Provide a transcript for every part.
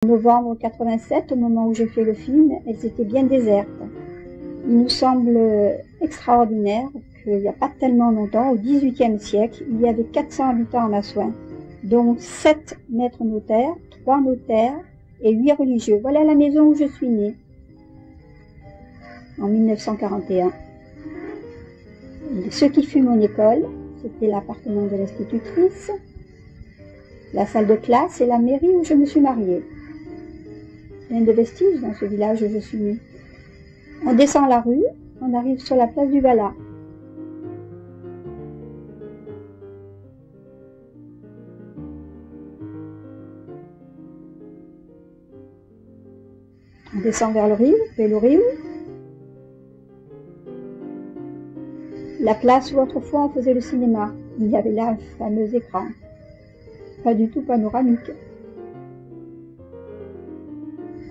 En novembre 87, au moment où j'ai fait le film, elles étaient bien désertes. Il nous semble extraordinaire qu'il n'y a pas tellement longtemps, au XVIIIe siècle, il y avait 400 habitants à Massouin, dont 7 maîtres notaires, 3 notaires et 8 religieux. Voilà la maison où je suis née, en 1941. Et ce qui fut mon école, c'était l'appartement de l'institutrice, la salle de classe et la mairie où je me suis mariée. Plein de vestiges dans ce village où je suis née. On descend la rue, on arrive sur la place du Valat. On descend vers le Rio. La place où autrefois on faisait le cinéma. Il y avait là un fameux écran. Pas du tout panoramique.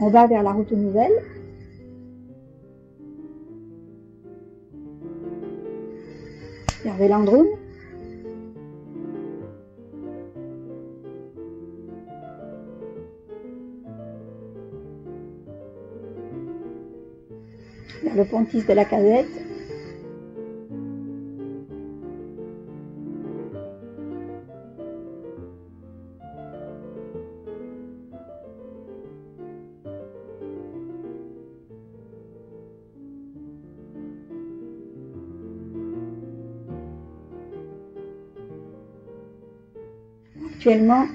On va vers la route nouvelle. Vers Vélandrune. Vers le Pontis de la Casette. Actuellement,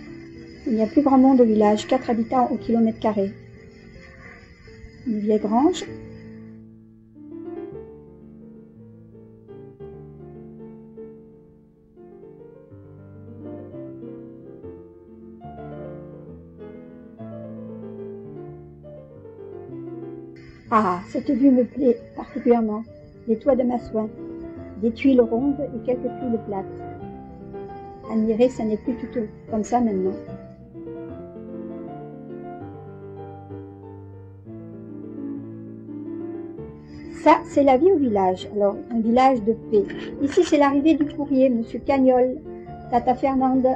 il n'y a plus grand monde au village, 4 habitants au kilomètre carré. Une vieille grange. Ah, cette vue me plaît particulièrement. Les toits de Massouin, des tuiles rondes et quelques tuiles plates. Admirer, ça n'est plus tout comme ça maintenant. Ça, c'est la vie au village. Alors, un village de paix. Ici, c'est l'arrivée du courrier, Monsieur Cagnol, Tata Fernande.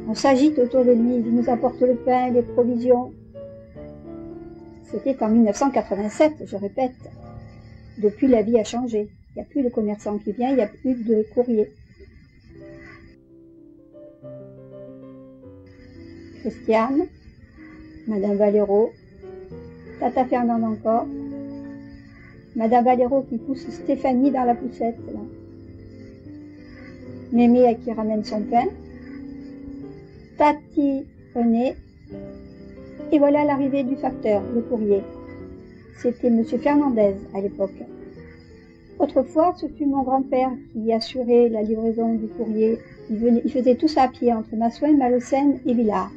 On s'agite autour de lui, il nous apporte le pain, les provisions. C'était en 1987, je répète. Depuis, la vie a changé. Il n'y a plus de commerçant qui vient, il n'y a plus de courrier. Christiane, Madame Valero, Tata Fernande encore, Madame Valero qui pousse Stéphanie dans la poussette, là. Mémé qui ramène son pain, Tati René, et voilà l'arrivée du facteur, le courrier. C'était Monsieur Fernandez à l'époque. Autrefois, ce fut mon grand-père qui assurait la livraison du courrier. Il faisait tout ça à pied entre Massouin, Malocène et Villars.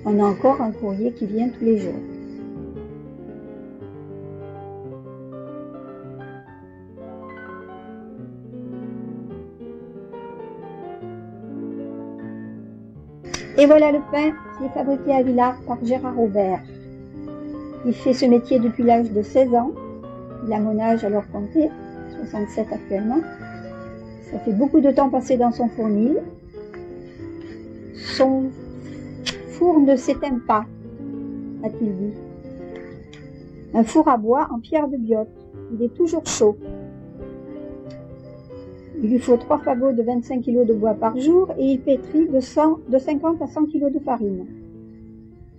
On a encore un courrier qui vient tous les jours. Et voilà le pain qui est fabriqué à Villars par Gérard Aubert. Il fait ce métier depuis l'âge de 16 ans. Il a mon âge alors compté, 67 actuellement. Ça fait beaucoup de temps passé dans son fournil. Son four ne s'éteint pas, a-t-il dit. Un four à bois en pierre de Biote. Il est toujours chaud. Il lui faut 3 fagots de 25 kg de bois par jour et il pétrit de 50 à 100 kg de farine.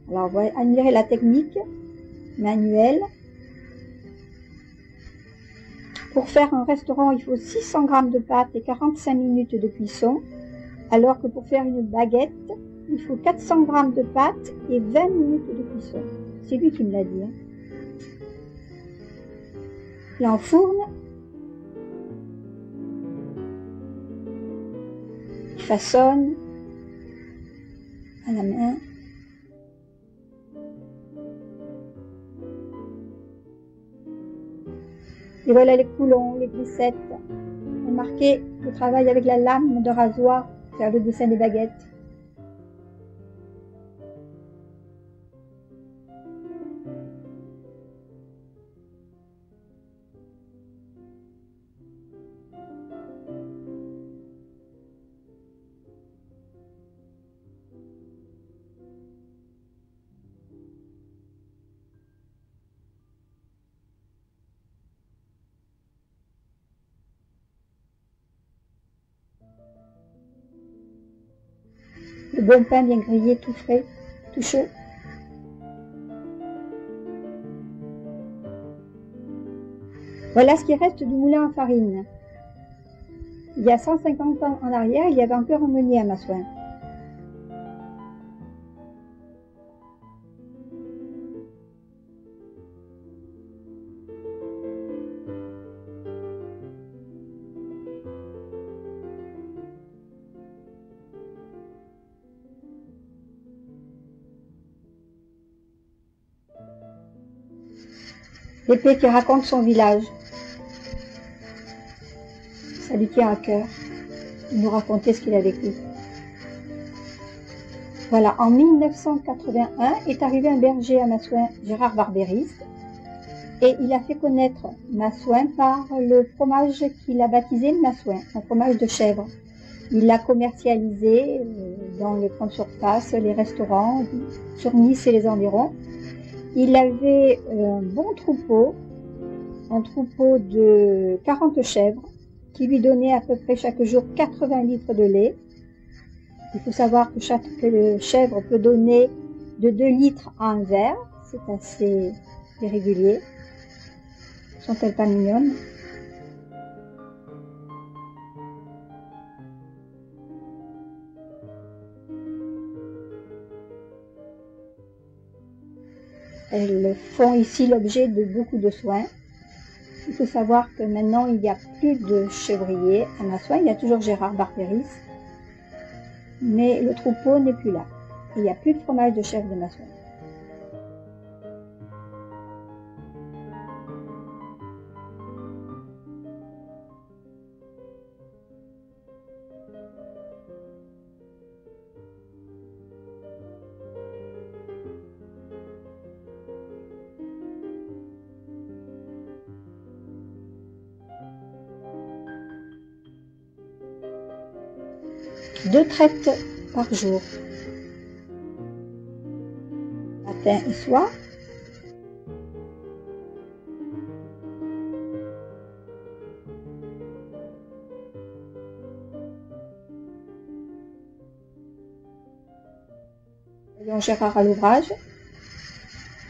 Alors, vous voyez, admirez la technique manuelle. Pour faire un restaurant, il faut 600 g de pâte et 45 minutes de cuisson, alors que pour faire une baguette, il faut 400 g de pâte et 20 minutes de cuisson. C'est lui qui me l'a dit. Hein. Il enfourne. Il façonne à la main. Et voilà les coulons, les glissettes. On marquait le travail avec la lame de rasoir, faire le dessin des baguettes. Le bon pain bien grillé, tout frais, tout chaud. Voilà ce qui reste du moulin à farine. Il y a 150 ans en arrière, il y avait encore un meunier à Massouin. L'épée qui raconte son village. Ça lui tient à cœur. Il nous racontait ce qu'il a vécu. Voilà, en 1981 est arrivé un berger à Massouin, Gérard Barbéris, et il a fait connaître Massouin par le fromage qu'il a baptisé Massouin, un fromage de chèvre. Il l'a commercialisé dans les grandes surfaces, les restaurants, sur Nice et les environs. Il avait un bon troupeau, un troupeau de 40 chèvres, qui lui donnait à peu près chaque jour 80 litres de lait. Il faut savoir que chaque chèvre peut donner de 2 litres à un verre, c'est assez irrégulier. Sont-elles pas mignonnes? Elles font ici l'objet de beaucoup de soins. Il faut savoir que maintenant, il n'y a plus de chevrier à Massouin. Il y a toujours Gérard Barbéris, mais le troupeau n'est plus là. Il n'y a plus de fromage de chèvre de Massouin. Deux traites par jour, matin et soir. Voyons Gérard à l'ouvrage,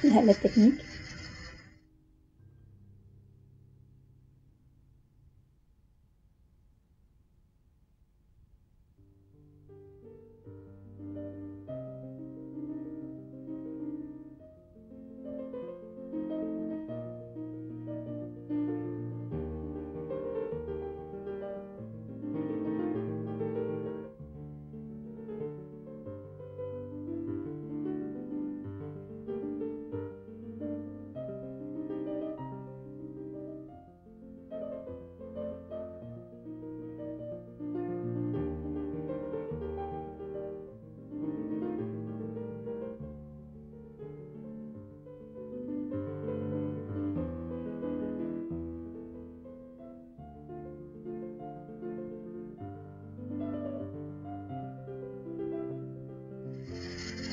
il a la technique.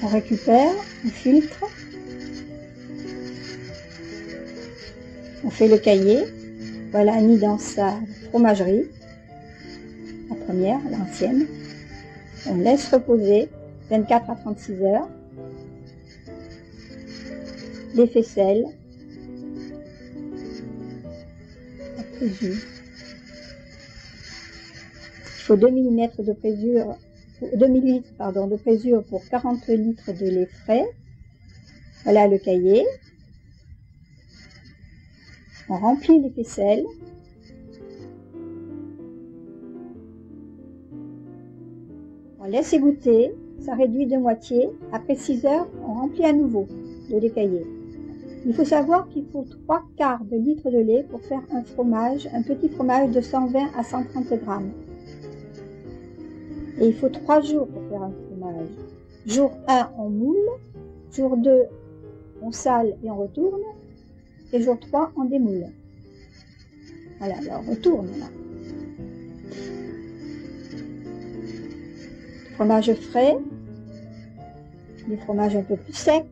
On récupère, on filtre, on fait le cahier. Voilà Annie dans sa fromagerie, la première, l'ancienne. On laisse reposer 24 à 36 heures. Les faisselles, la présure. Il faut 2 mm de présure. 2 ml de présure pour 40 litres de lait frais. Voilà le cahier. On remplit les faisselles. On laisse égoutter, ça réduit de moitié. Après 6 heures, on remplit à nouveau le lait caillé. Il faut savoir qu'il faut 3/4 de litre de lait pour faire un fromage, un petit fromage de 120 à 130 grammes. Et il faut 3 jours pour faire un fromage. Jour 1, on moule. Jour 2, on sale et on retourne. Et jour 3, on démoule. Voilà, alors on retourne là. Fromage frais. Les fromages un peu plus secs.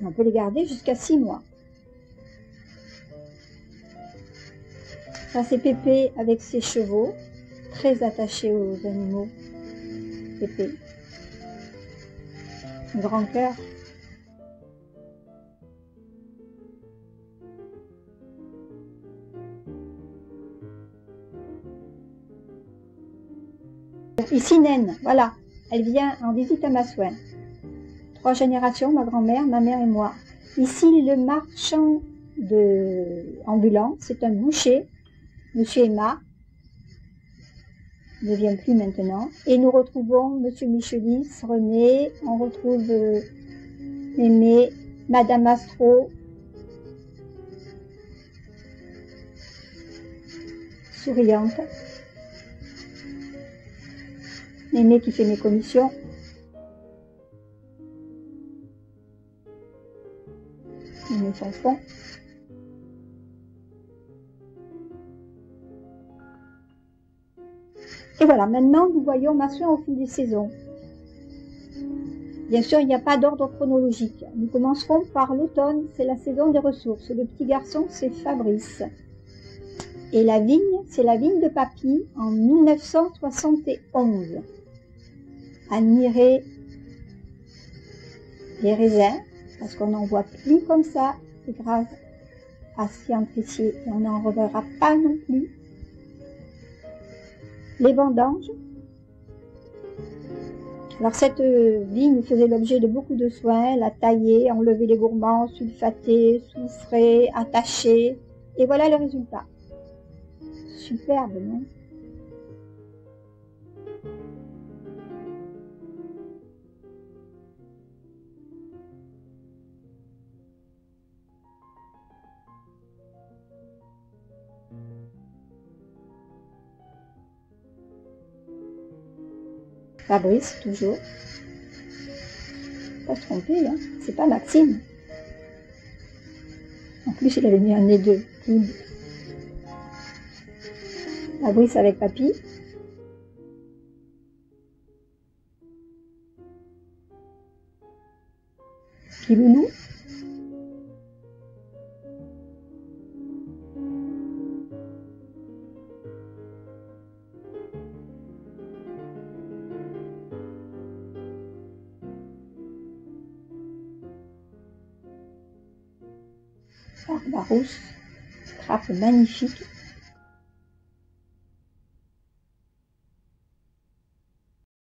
Et on peut les garder jusqu'à 6 mois. Ça c'est Pépé avec ses chevaux, très attachés aux animaux. Pépé. Un grand cœur. Ici Naine, voilà, elle vient en visite à Massouin. 3 générations, ma grand-mère, ma mère et moi. Ici, le marchand ambulant, c'est un boucher, Monsieur Emma, ne vient plus maintenant. Et nous retrouvons Monsieur Michelis, René, on retrouve Mémé, Madame Astro, souriante. Mémé qui fait mes commissions. Mémé Fonfon. Et voilà, maintenant nous voyons Massouin au fil des saisons. Bien sûr, il n'y a pas d'ordre chronologique. Nous commencerons par l'automne, c'est la saison des ressources. Le petit garçon, c'est Fabrice. Et la vigne, c'est la vigne de Papy en 1971. Admirez les raisins, parce qu'on n'en voit plus comme ça, c'est grâce à Sian Tessier, et on n'en reverra pas non plus. Les vendanges. Alors cette vigne faisait l'objet de beaucoup de soins, la tailler, enlever les gourmands, sulfater, soufrer, attacher, et voilà le résultat. Superbe, non? Fabrice, toujours. Pas se tromper, hein. C'est pas Maxime. En plus, il avait mis un nez de clown. Fabrice avec Papy. Piloulou. Barbarousse, trappe magnifique.